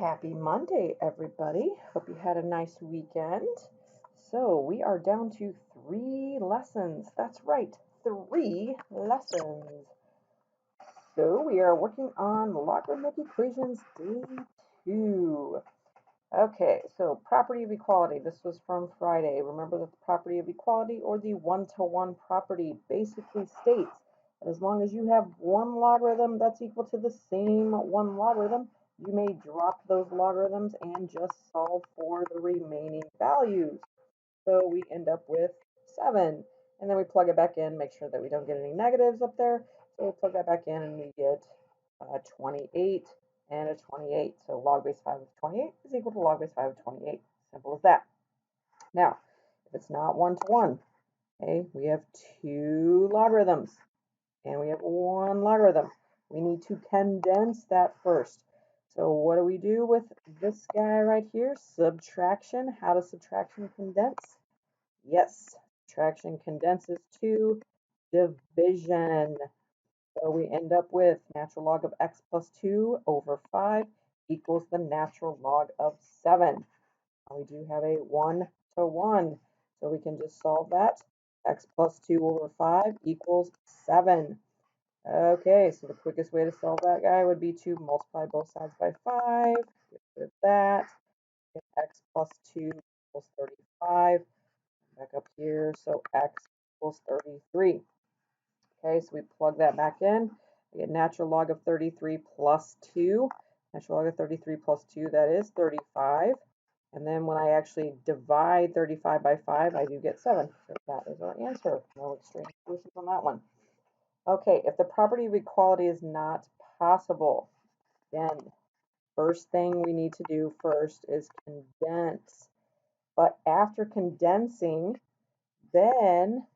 Happy Monday, everybody. Hope you had a nice weekend. So, we are down to 3 lessons. That's right, 3 lessons. So, we are working on logarithmic equations day 2. Okay, so property of equality. This was from Friday. Remember that the property of equality, or the one-to-one property, basically states that as long as you have one logarithm that's equal to the same one logarithm, you may drop those logarithms and just solve for the remaining values. So we end up with 7. And then we plug it back in, make sure that we don't get any negatives up there. So we plug that back in and we get 28 and a 28. So log base 5 of 28 is equal to log base 5 of 28. Simple as that. Now, if it's not one-to-one, okay, we have 2 logarithms and we have 1 logarithm. We need to condense that first. So what do we do with this guy right here? Subtraction. How does subtraction condense? Yes, subtraction condenses to division. So we end up with natural log of x plus 2 over 5 equals the natural log of 7. Now we do have a 1-to-1, so we can just solve that. X plus 2 over 5 equals 7. Okay, so the quickest way to solve that guy would be to multiply both sides by 5. Get rid of that. Get x plus 2 equals 35. Back up here, so x equals 33. Okay, so we plug that back in. We get natural log of 33 plus 2. Natural log of 33 plus 2, that is 35. And then when I actually divide 35 by 5, I do get 7. So that is our answer. No extreme solutions on that one. Okay, if the property of equality is not possible, then first thing we need to do first is condense. But after condensing, then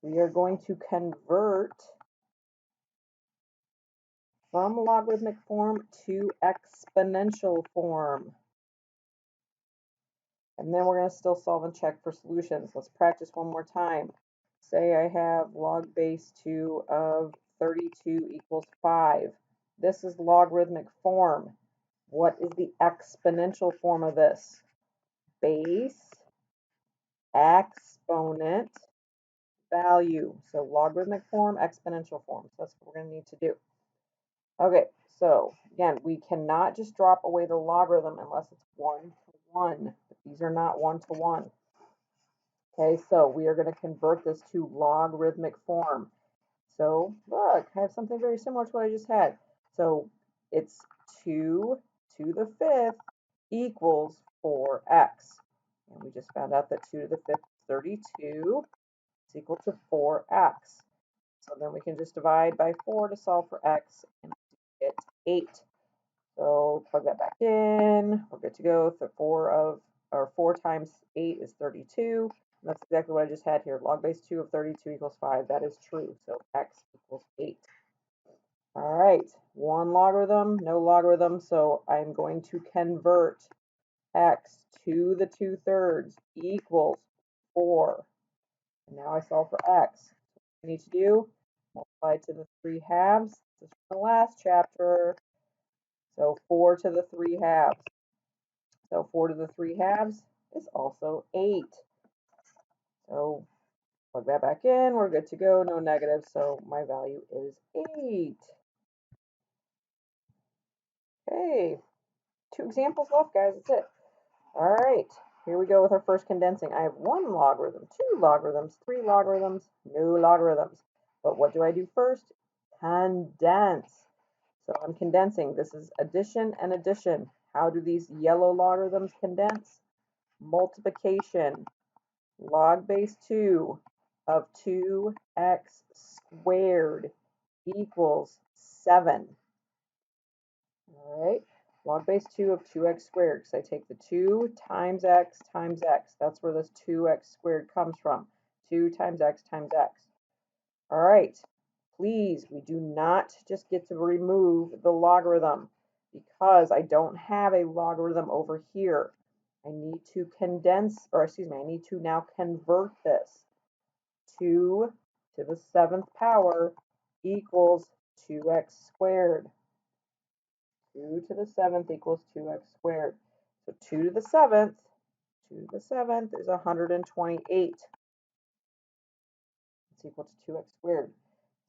we are going to convert from logarithmic form to exponential form. And then we're going to still solve and check for solutions. Let's practice one more time. Say I have log base 2 of 32 equals 5. This is logarithmic form. What is the exponential form of this? Base, exponent, value. So logarithmic form, exponential form. So that's what we're going to need to do. Okay, so again, we cannot just drop away the logarithm unless it's 1-to-1. But these are not 1-to-1. Okay, so we are going to convert this to logarithmic form. So look, I have something very similar to what I just had. So it's 2 to the 5th equals 4x. And we just found out that 2 to the 5th is 32. It's equal to 4x. So then we can just divide by 4 to solve for x and get 8. So plug that back in. We're good to go. So 4 times 8 is 32. And that's exactly what I just had here. Log base 2 of 32 equals 5. That is true. So x equals 8. All right. One logarithm, no logarithm. So I'm going to convert x to the 2/3 equals 4. And now I solve for x. So what I need to do, multiply to the 3/2. This is from the last chapter. So 4 to the 3/2. So 4 to the 3/2 is also 8. So plug that back in. We're good to go. No negatives. So my value is 8. Okay. 2 examples left, guys. That's it. All right. Here we go with our first condensing. I have 1 logarithm, 2 logarithms, 3 logarithms, no logarithms. But what do I do first? Condense. So I'm condensing. This is addition and addition. How do these yellow logarithms condense? Multiplication. Log base 2 of 2x squared equals 7. All right. Log base 2 of 2x squared, because I take the 2 times x times x. That's where this 2x squared comes from. 2 times x times x. All right. Please, we do not just get to remove the logarithm because I don't have a logarithm over here. I need to condense, or excuse me, I need to now convert this. 2 to the 7th power equals 2x squared. 2 to the 7th equals 2x squared. So 2 to the 7th is 128. It's equal to 2x squared.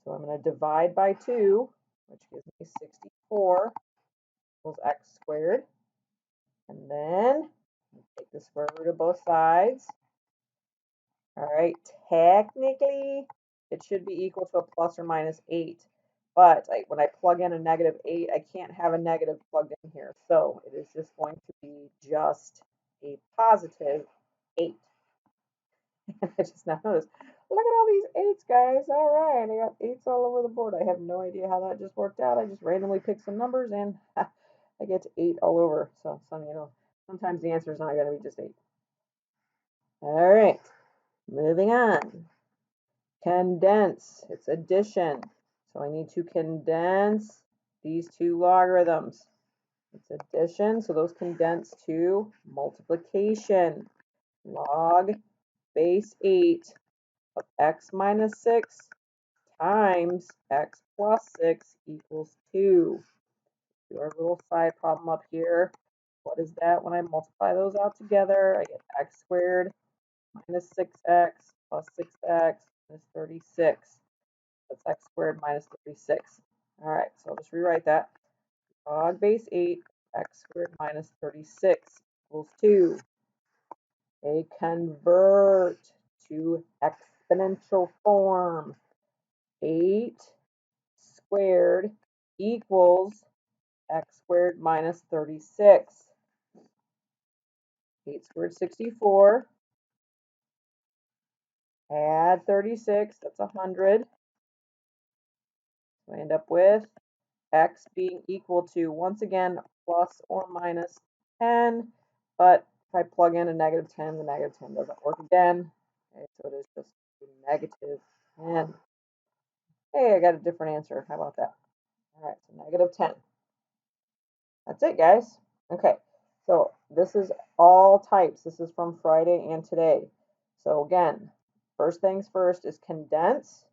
So I'm going to divide by 2, which gives me 64 equals x squared. And then take the square root of both sides. All right, technically, it should be equal to a plus or minus 8. But when I plug in a negative 8, I can't have a negative plugged in here. So it is just going to be just a positive 8. I just now noticed, look at all these 8s, guys. All right, I got 8s all over the board. I have no idea how that just worked out. I just randomly picked some numbers and I get 8 all over. So sometimes the answer is not going to be just 8. All right, moving on. Condense, it's addition. So I need to condense these two logarithms. It's addition, so those condense to multiplication. Log base 8 of x minus 6 times x plus 6 equals 2. Do our little side problem up here. What is that when I multiply those out together? I get x squared minus 6x plus 6x minus 36. That's x squared minus 36. All right, so I'll just rewrite that. Log base 8, x squared minus 36 equals 2. They convert to exponential form. 8 squared equals x squared minus 36. 8 squared 64. Add 36, that's 100. So I end up with x being equal to, once again, plus or minus 10. But if I plug in a negative 10, the negative 10 doesn't work again. Okay, so it is just negative 10. Hey, I got a different answer. How about that? All right, so negative 10. That's it, guys. Okay, so this is all types. This is from Friday and today. So again, first things first is condense.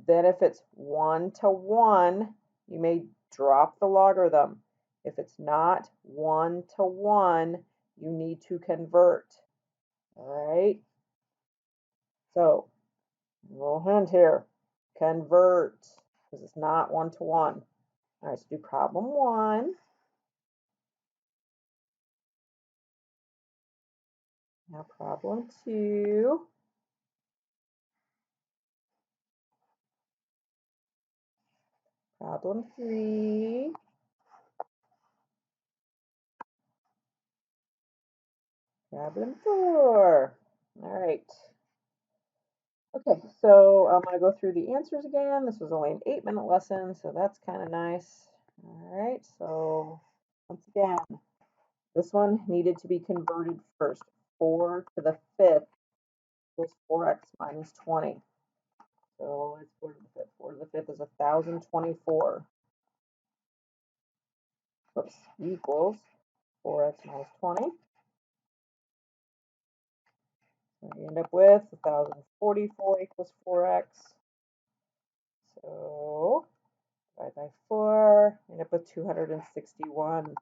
Then if it's 1 to 1, you may drop the logarithm. If it's not 1 to 1, you need to convert. All right? So, a little hint here. Convert, because it's not 1 to 1. All right, so do problem 1. Now problem 2. Problem 3. Problem 4. All right. Okay, so I'm going to go through the answers again. This was only an 8-minute lesson, so that's kind of nice. All right, so once again, this one needed to be converted first. 4 to the 5th equals 4x minus 20. So it's 4 to the 5th. 4 to the 5th is 1,024. Oops, equals 4x minus 20. So you end up with 1,044 equals 4x. So divide by 4, end up with 261.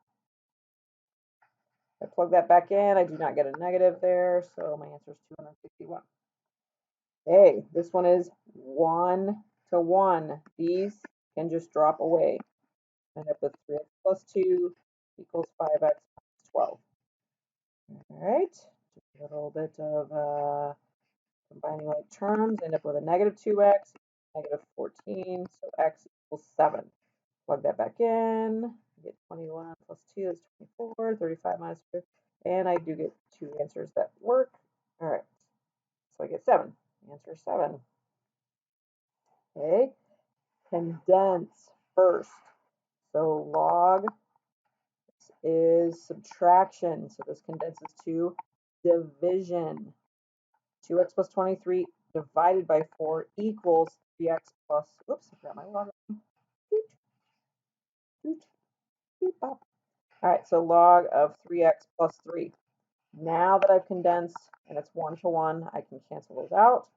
I plug that back in, I do not get a negative there, so my answer is 261. Hey, this one is 1 to 1. These can just drop away. I end up with 3x plus 2 equals 5x minus 12. All right, just a little bit of combining like terms, end up with a negative 2x, negative 14, so x equals 7. Plug that back in, get 21 plus 2 is 24, 35 minus 2, and I do get 2 answers that work. All right, so I get 7. Answer 7. Okay, condense first. So log is subtraction, so this condenses to division. 2x plus 23 divided by 4 equals 3x plus, whoops, I forgot my log. All right, so log of 3x plus 3. Now that I've condensed and it's 1 to 1, I can cancel those out.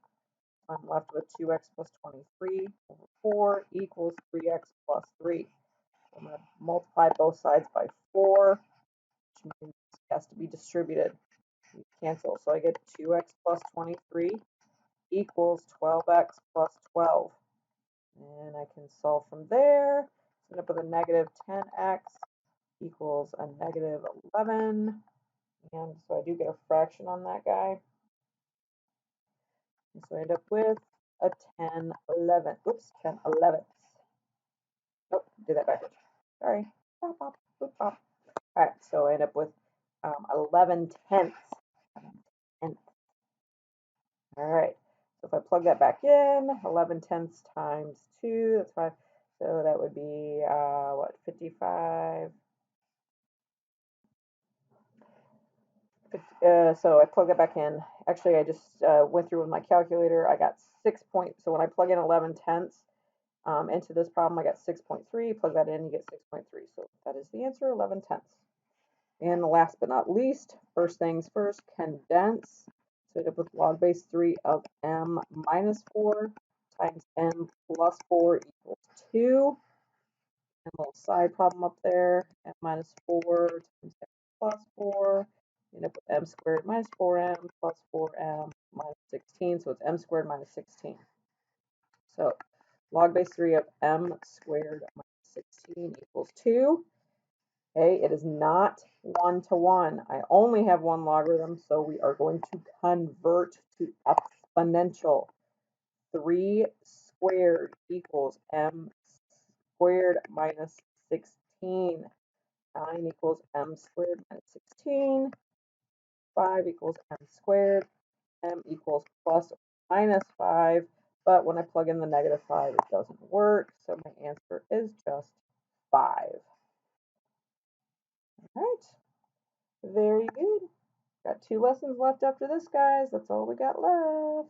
I'm left with 2x plus 23 over 4 equals 3x plus 3. I'm going to multiply both sides by 4, which means it has to be distributed. You cancel. So I get 2x plus 23 equals 12x plus 12. And I can solve from there. End up with a negative 10x equals a negative 11. And so I do get a fraction on that guy. And so I end up with a 10 11. Oops, 10 11ths. Nope, did that backwards. Sorry. Pop, pop, boop, pop. All right, so I end up with 11 tenths. And all right, so if I plug that back in, 11 tenths times 2, that's 5. So that would be, what, 55? So I plug that back in. Actually, I just went through with my calculator. I got 6 point. So when I plug in 11 tenths into this problem, I got 6.3. Plug that in, you get 6.3. So that is the answer, 11 tenths. And last but not least, first things first, condense. So I end up with log base 3 of m minus 4 times m plus 4 equals 2. And a little side problem up there, m minus 4 times m plus 4. You end up with m squared minus 4m plus 4m minus 16. So it's m squared minus 16. So log base 3 of m squared minus 16 equals 2. Okay, it is not 1 to 1. I only have one logarithm, so we are going to convert to exponential. 3 squared equals m squared minus 16. 9 equals m squared minus 16. 5 equals m squared. M equals plus or minus 5. But when I plug in the negative 5, it doesn't work. So my answer is just 5. All right. Very good. Got 2 lessons left after this, guys. That's all we got left.